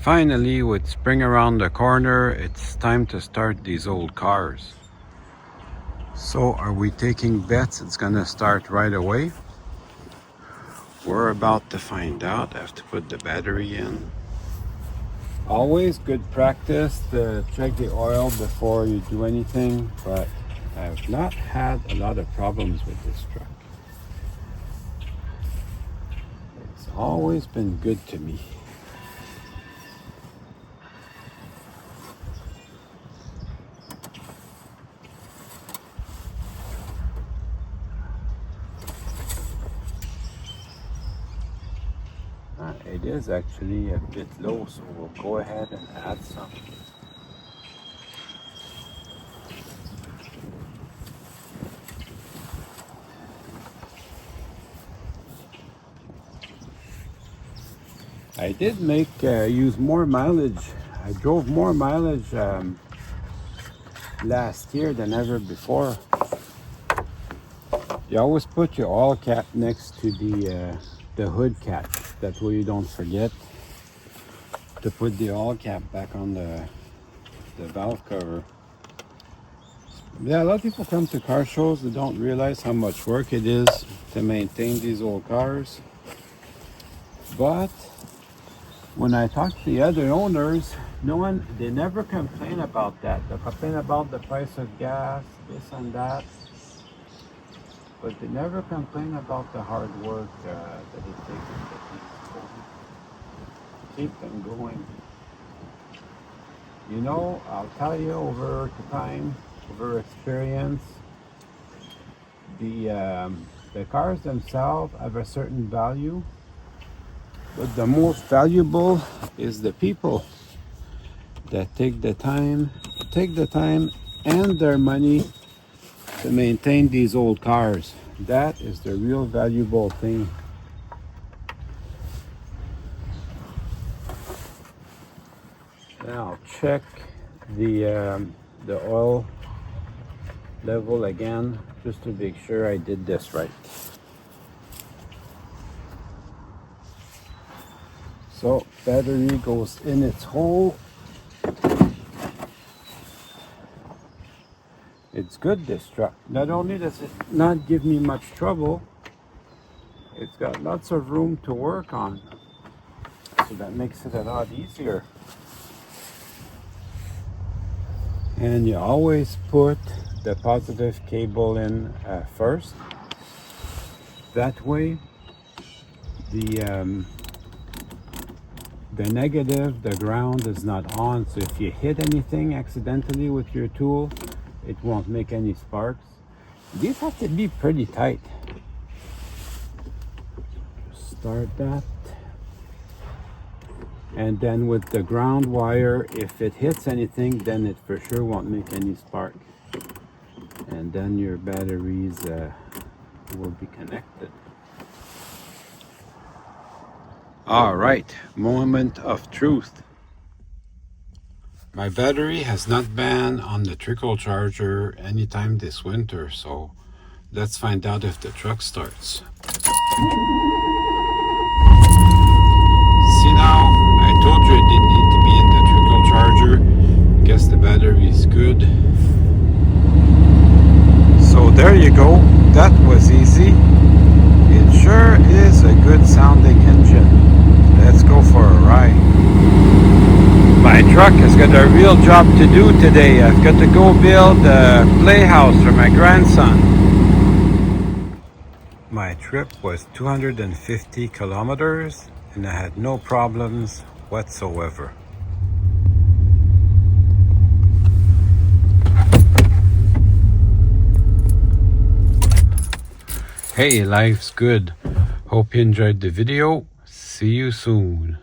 Finally, with spring around the corner, it's time to start these old cars. So are we taking bets it's gonna start right away? We're about to find out. I have to put the battery in. Always good practice to check the oil before you do anything, but I've not had a lot of problems with this truck. It's always been good to me. It is actually a bit low, so we'll go ahead and add some. I did use more mileage. I drove more mileage last year than ever before. You always put your oil cap next to the hood cap. That way you don't forget to put the oil cap back on the valve cover. Yeah, a lot of people come to car shows, they don't realize how much work it is to maintain these old cars. But when I talk to the other owners, they never complain about that. They complain about the price of gas, this and that, but they never complain about the hard work that it takes to keep them going. You know, I'll tell you, over time, over experience, the cars themselves have a certain value, but the most valuable is the people that take the time and their money to maintain these old cars. That is the real valuable thing. Now I'll check the oil level again, just to make sure I did this right. So battery goes in its hole. It's good, this truck. Not only does it not give me much trouble, it's got lots of room to work on. So that makes it a lot easier. And you always put the positive cable in first. That way, the negative, the ground is not on. So if you hit anything accidentally with your tool, it won't make any sparks. These have to be pretty tight. Start that. And then with the ground wire, if it hits anything, then it for sure won't make any spark. And then your batteries will be connected. All right, moment of truth. My battery has not been on the trickle charger anytime this winter, so let's find out if the truck starts. See now, I told you it didn't need to be in the trickle charger. Guess the battery is good. So there you go, that was easy. It sure is a good sounding engine. Let's go for a ride. My truck has got a real job to do today. I've got to go build a playhouse for my grandson. My trip was 250 kilometers and I had no problems whatsoever. Hey, life's good. Hope you enjoyed the video. See you soon.